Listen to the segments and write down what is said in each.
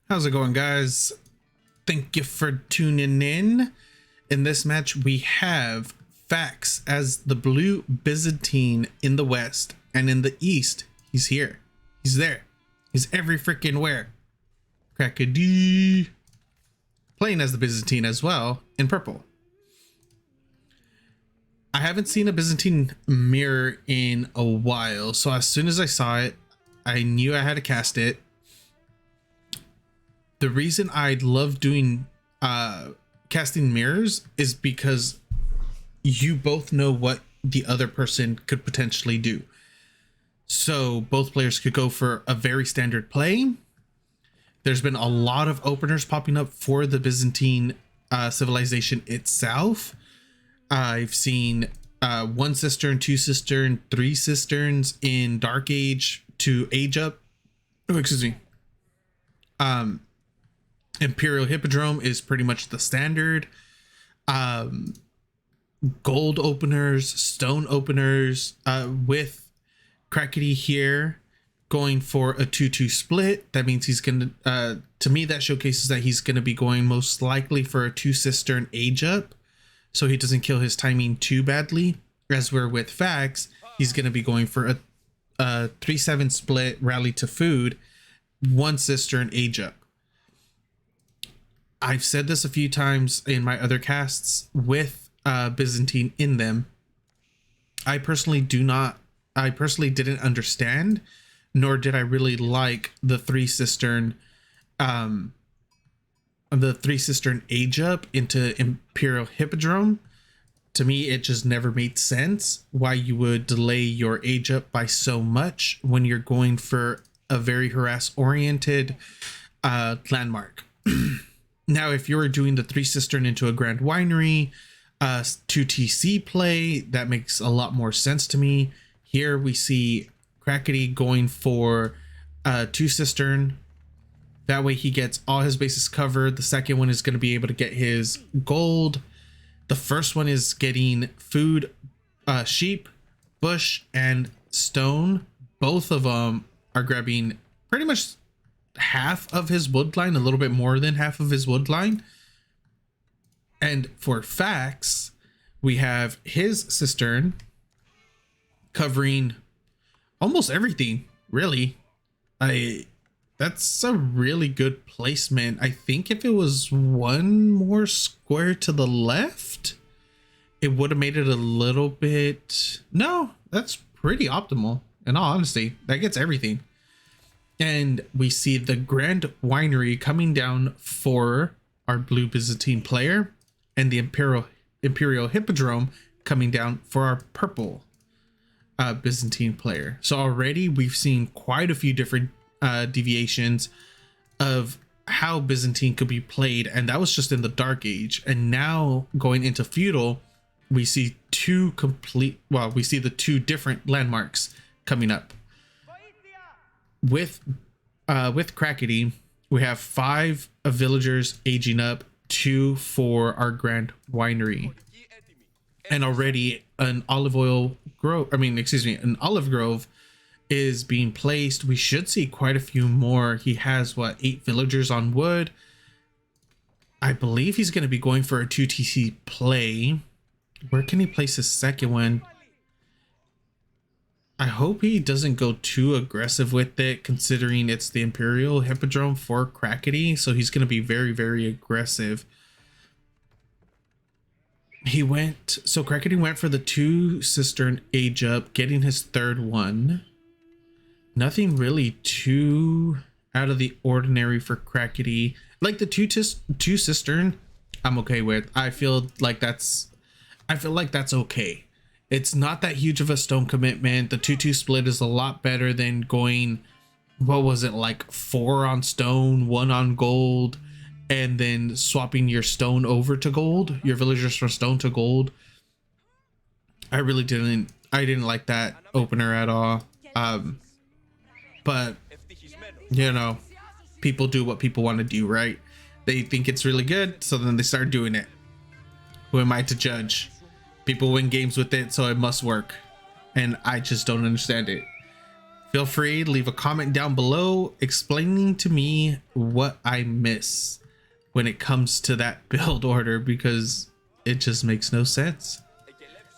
How's it going, guys? Thank you for tuning in. In this match, we have Fax as the blue Byzantine in the west, and in the east, he's here. He's there. He's every freaking where. Crackedy playing as the Byzantine as well in purple. I haven't seen a Byzantine mirror in a while, so as soon as I saw it, I knew I had to cast it. The reason I love doing casting mirrors is because you both know what the other person could potentially do. So both players could go for a very standard play. There's been a lot of openers popping up for the Byzantine civilization itself. I've seen 1 cistern, 2 cistern, 3 cisterns in Dark Age to Age Up. Oh, excuse me. Imperial Hippodrome is pretty much the standard. Gold openers, stone openers, with Crackedy here going for a 2-2 split. That means he's gonna to me that showcases that he's gonna be going most likely for a 2 cistern Age Up, so he doesn't kill his timing too badly. As we're with Fax, he's gonna be going for a 3-7 split rally to food, 1 cistern Age Up. I've said this a few times in my other casts with Byzantine in them. I personally didn't understand, nor did I really like the 3 cistern Age Up into Imperial Hippodrome. To me, it just never made sense why you would delay your Age Up by so much when you're going for a very harass oriented landmark. Now, if you're doing the 3 cistern into a Grand Winery, 2 TC play, that makes a lot more sense to me. Here we see Crackedy going for 2 cistern. That way he gets all his bases covered. The second one is going to be able to get his gold. The first one is getting food, sheep, bush, and stone. Both of them are grabbing pretty much half of his wood line, a little bit more than half of his wood line. And for Fax, we have his cistern covering almost everything, really. That's a really good placement. I think if it was one more square to the left, it would have made it a little bit. No, that's pretty optimal. In all honesty, that gets everything. And we see the Grand Winery coming down for our blue Byzantine player, and the Imperial Hippodrome coming down for our purple Byzantine player. So already we've seen quite a few different deviations of how Byzantine could be played, and that was just in the Dark Age. And now going into feudal, we see we see the 2 different landmarks coming up. With Crackedy, we have 5 villagers aging up, 2 for our Grand Winery, and already an olive grove is being placed. We should see quite a few more. He has 8 villagers on wood. I believe he's going to be going for a 2 TC play. Where can he place his second one? I hope he doesn't go too aggressive with it, considering it's the Imperial Hippodrome for Crackedy, so he's going to be very, very aggressive. Crackedy went for the 2 cistern Age Up, getting his 3rd one. Nothing really too out of the ordinary for Crackedy. Like the 2 cistern, I'm okay with. I feel like that's okay. It's not that huge of a stone commitment. The 2-2 split is a lot better than going, what was it, like 4 on stone, 1 on gold, and then swapping your stone over to gold, your villagers from stone to gold. I didn't like that opener at all. But you know, people do what people want to do, right? They think it's really good, so then they start doing it. Who am I to judge? People win games with it, so it must work, and I just don't understand it. Feel free to leave a comment down below explaining to me what I miss when it comes to that build order, because it just makes no sense.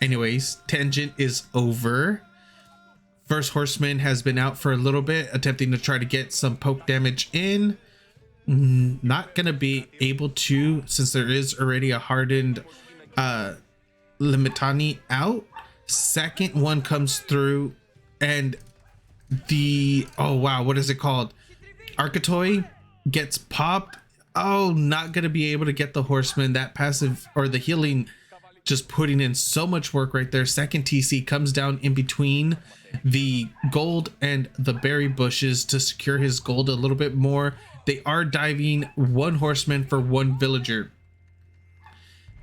Anyways, tangent is over. First horseman has been out for a little bit, attempting to try to get some poke damage in. Not gonna be able to, since there is already a hardened Limitani out. Second one comes through, and the, oh wow, what is it called? Architoy gets popped. Oh, not gonna be able to get the horseman. That passive, or the healing, just putting in so much work right there. Second TC comes down in between the gold and the berry bushes to secure his gold a little bit more. They are diving one horseman for one villager.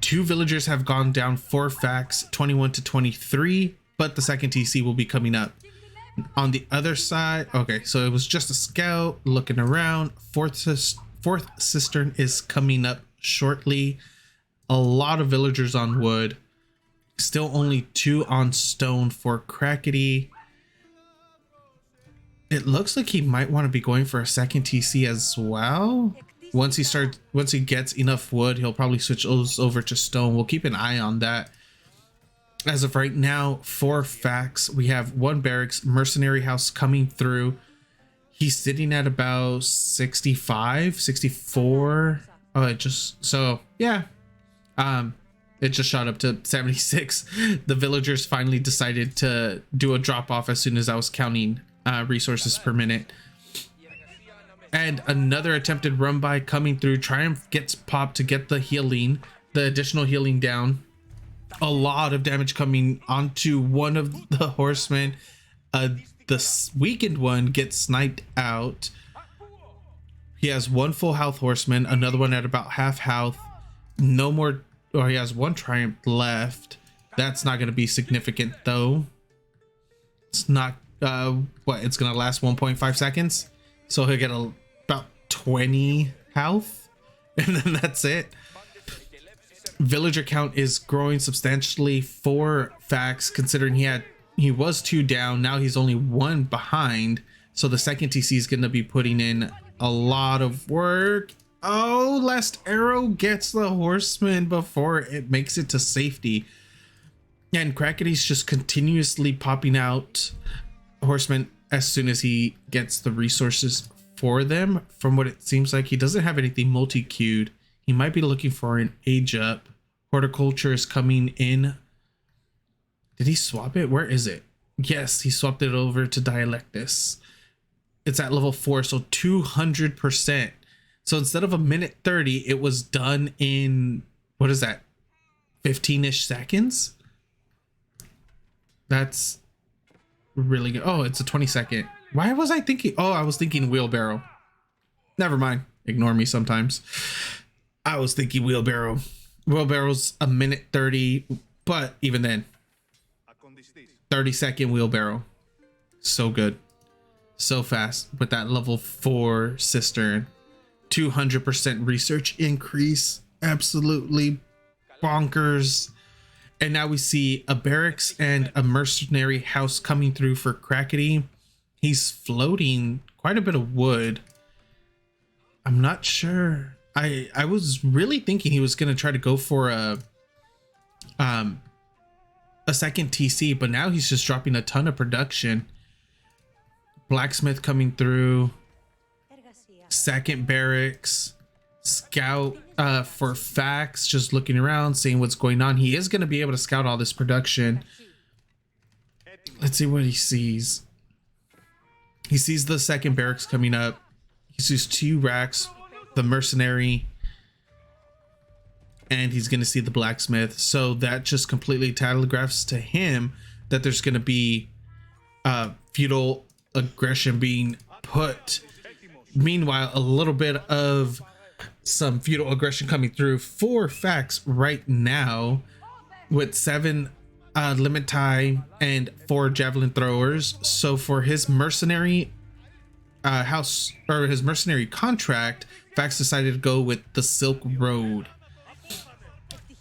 Two villagers have gone down for facts, 21 to 23, but the second TC will be coming up. On the other side, okay, so it was just a scout looking around. Fourth cistern is coming up shortly. A lot of villagers on wood. Still only 2 on stone for Crackedy. It looks like he might want to be going for a second TC as well. Once he gets enough wood, he'll probably switch those over to stone. We'll keep an eye on that. As of right now, for facts, we have one barracks mercenary house coming through. He's sitting at about 65, 64. Oh, it just, so yeah. It just shot up to 76. The villagers finally decided to do a drop off as soon as I was counting resources per minute. And another attempted run by coming through. Triumph gets popped to get the healing, the additional healing down. A lot of damage coming onto one of the horsemen. The weakened one gets sniped out. He has one full health horseman, another one at about half health. No more, or he has one triumph left. That's not going to be significant though. It's not, it's going to last 1.5 seconds. So he'll get about 20 health, and then that's it. Villager count is growing substantially for facts, considering he was 2 down, now he's only 1 behind. So the second TC is going to be putting in a lot of work. Oh, last arrow gets the horseman before it makes it to safety. And Crackedy's just continuously popping out horsemen as soon as he gets the resources for them. From what it seems like, he doesn't have anything multi-queued. He might be looking for an age up. Horticulture is coming in. Did he swap it? Where is it? Yes, he swapped it over to Dialectus. It's at level 4, so 200%. So instead of a minute 30, it was done in, what is that, 15-ish seconds? That's really good. Oh, it's a 20-second. Why was I thinking? Oh, I was thinking wheelbarrow. Never mind. Ignore me sometimes. I was thinking wheelbarrow. Wheelbarrow's a minute 30, but even then, 30-second wheelbarrow. So good. So fast with that level 4 cistern. 200% research increase. Absolutely bonkers. And now we see a barracks and a mercenary house coming through for Crackedy. He's floating quite a bit of wood. I'm not sure. I was really thinking he was going to try to go for a second TC, but now he's just dropping a ton of production. Blacksmith coming through. Second barracks. Scout for facts, just looking around, seeing what's going on. He is going to be able to scout all this production. Let's see what he sees. He sees the second barracks coming up. He sees 2 racks, the mercenary, and he's going to see the blacksmith. So that just completely telegraphs to him that there's going to be feudal aggression being put. Meanwhile, a little bit of some feudal aggression coming through for facts right now with 7 Limiti and 4 javelin throwers. So for his mercenary house, or his mercenary contract, facts decided to go with the Silk Road.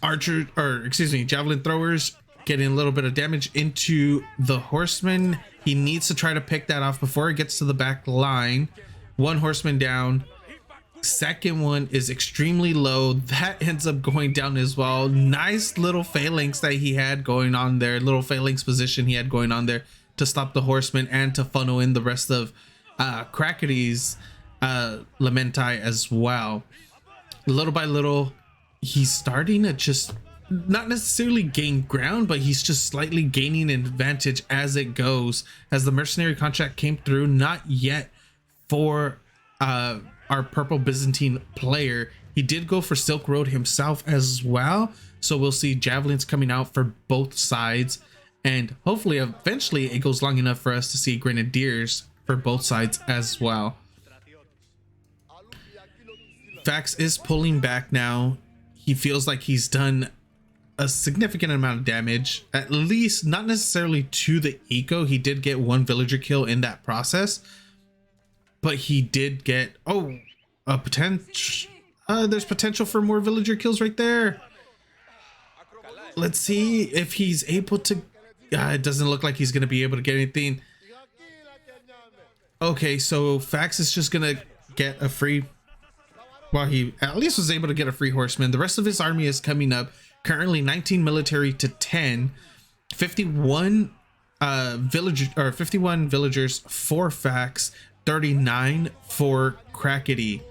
Javelin throwers getting a little bit of damage into the horseman. He needs to try to pick that off before it gets to the back line. One horseman down. Second one is extremely low. That ends up going down as well. Nice little phalanx that he had going on there. Little phalanx position he had going on there to stop the horseman and to funnel in the rest of Crackedy's Lamenti as well. Little by little, he's starting to just not necessarily gain ground, but he's just slightly gaining an advantage as it goes. As the mercenary contract came through, not yet for our purple Byzantine player. He did go for Silk Road himself as well, so we'll see javelins coming out for both sides, and hopefully eventually it goes long enough for us to see grenadiers for both sides as well. Fax is pulling back now. He feels like he's done a significant amount of damage, at least not necessarily to the eco. He did get one villager kill in that process, but he did get a potential. There's potential for more villager kills right there. Let's see if he's able to. It doesn't look like he's going to be able to get anything. Okay, so Fax is just going to get a free. Well, he at least was able to get a free horseman. The rest of his army is coming up. Currently 19 military to 10. 51 51 villagers for Fax. 39 for Crackedy.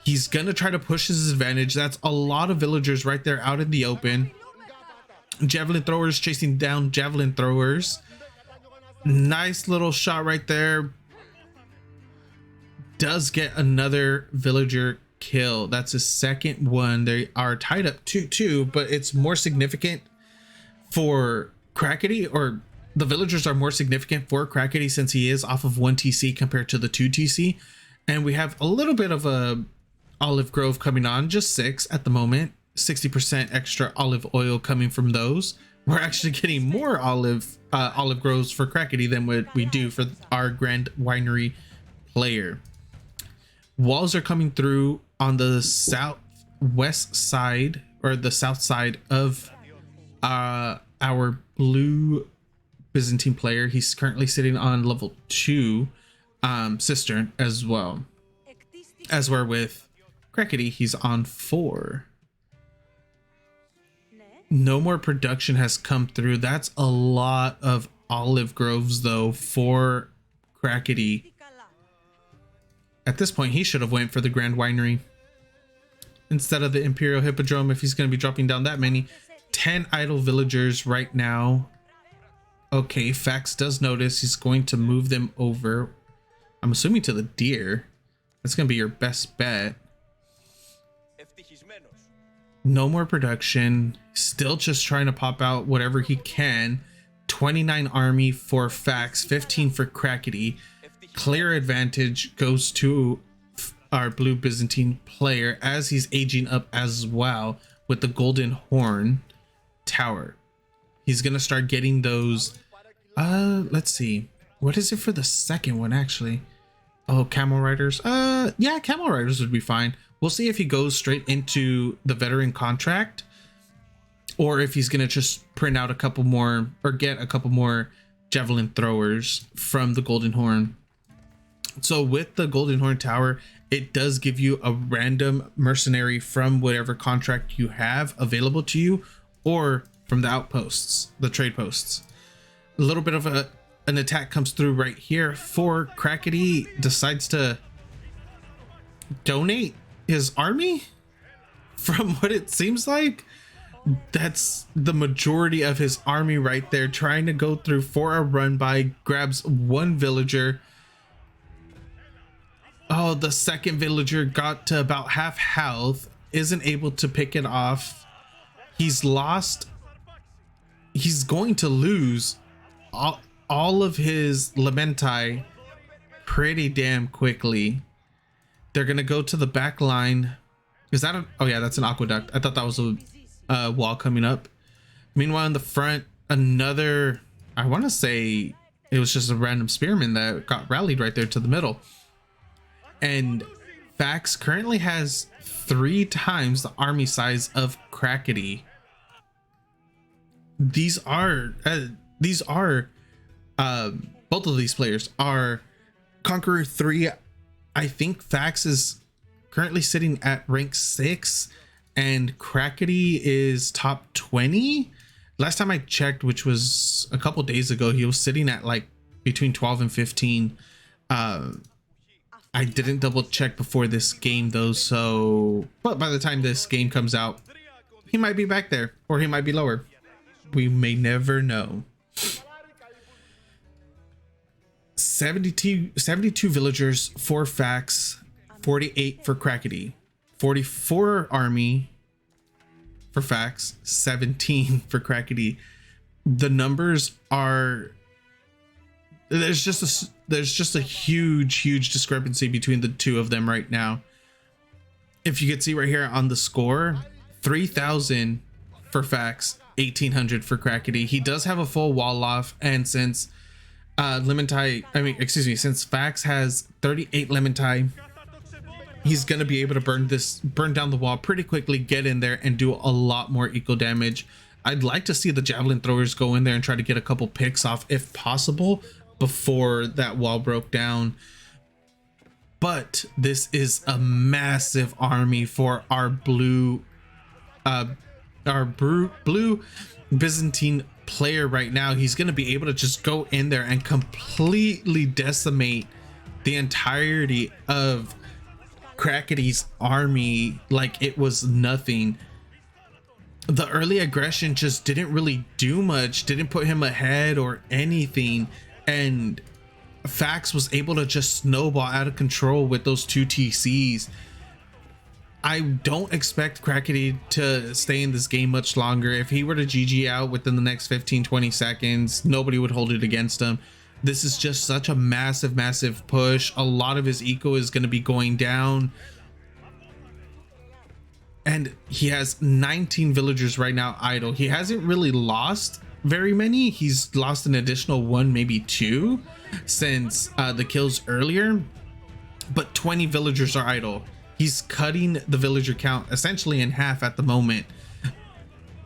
He's gonna try to push his advantage. That's a lot of villagers right there out in the open. Javelin throwers chasing down javelin throwers. Nice little shot right there. Does get another villager kill. That's his second one. They are tied up 2-2, but it's more significant for Crackedy, or the villagers are more significant for Crackedy since he is off of 1 TC compared to the 2 TC. And we have a little bit of a olive grove coming on, just 6 at the moment. 60% extra olive oil coming from those. We're actually getting more olive groves for Crackedy than what we do for our Grand Winery player. Walls are coming through on the southwest side, or the south side of our blue Byzantine player. He's currently sitting on level 2 cistern as well. As we're with Crackedy, he's on 4. No more production has come through. That's a lot of olive groves though for Crackedy. At this point, he should have went for the Grand Winery instead of the Imperial Hippodrome if he's going to be dropping down that many. 10 idle villagers right now. Okay, Fax does notice. He's going to move them over. I'm assuming to the deer. That's going to be your best bet. No more production. Still just trying to pop out whatever he can. 29 army for Fax, 15 for Crackedy. Clear advantage goes to our blue Byzantine player as he's aging up as well with the Golden Horn Tower. He's gonna start getting those. Let's see. What is it for the second one actually? Oh, camel riders. Yeah, camel riders would be fine. We'll see if he goes straight into the veteran contract, or if he's gonna just print out a couple more, or get a couple more javelin throwers from the Golden Horn. So with the Golden Horn Tower, it does give you a random mercenary from whatever contract you have available to you, or from the outposts, the trade posts. A little bit of an attack comes through right here for Crackedy. Decides to donate his army, from what it seems like. That's the majority of his army right there, trying to go through for a run by. Grabs one villager. Oh, the second villager got to about half health, isn't able to pick it off. He's lost. He's going to lose all of his Lamenti pretty damn quickly. They're gonna go to the back line. Is that a, oh yeah, that's an aqueduct. I thought that was a wall coming up. Meanwhile, in the front, another, I want to say it was just a random spearman that got rallied right there to the middle. And Fax currently has 3 times the army size of Crackedy. These are both of these players are Conqueror 3. I think Fax is currently sitting at rank 6 and Crackedy is top 20. Last time I checked, which was a couple days ago, he was sitting at like between 12 and 15. I didn't double check before this game though, so but by the time this game comes out, he might be back there or he might be lower. We may never know. 72 villagers, 4 Fax, 48 for Crackedy, 44 army for Fax, 17 for Crackedy. The numbers are, there's just a huge discrepancy between the two of them right now. If you could see right here on the score, 3,000 for Fax, 1,800 for Crackedy. He does have a full wall off, and since since Fax has 38 Lementai, he's gonna be able to burn down the wall pretty quickly, get in there and do a lot more eco damage. I'd like to see the javelin throwers go in there and try to get a couple picks off if possible before that wall broke down. But this is a massive army for our blue Byzantine player right now. He's going to be able to just go in there and completely decimate the entirety of Crackedy's army like it was nothing. The early aggression just didn't really do much, didn't put him ahead or anything, and Fax was able to just snowball out of control with those 2 TCs. I don't expect Crackedy to stay in this game much longer. If he were to GG out within the next 15-20 seconds, nobody would hold it against him. This is just such a massive push. A lot of his eco is going to be going down. And he has 19 villagers right now idle. He hasn't really lost very many. He's lost an additional 1, maybe 2 since the kills earlier. But 20 villagers are idle. He's cutting the villager count essentially in half at the moment,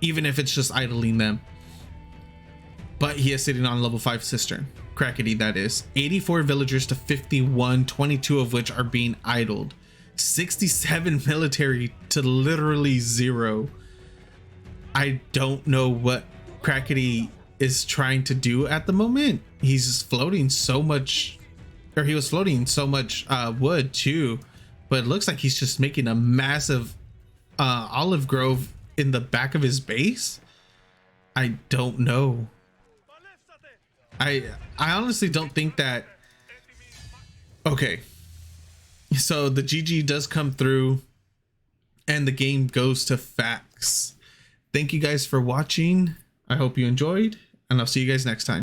even if it's just idling them. But he is sitting on level 5 cistern. Crackedy, that is. 84 villagers to 51, 22 of which are being idled. 67 military to literally 0. I don't know what Crackedy is trying to do at the moment. He's floating so much, or he was floating so much wood too. But it looks like he's just making a massive olive grove in the back of his base. I don't know. I honestly don't think that. Okay, so the GG does come through and the game goes to Fax. Thank you guys for watching. I hope you enjoyed, and I'll see you guys next time.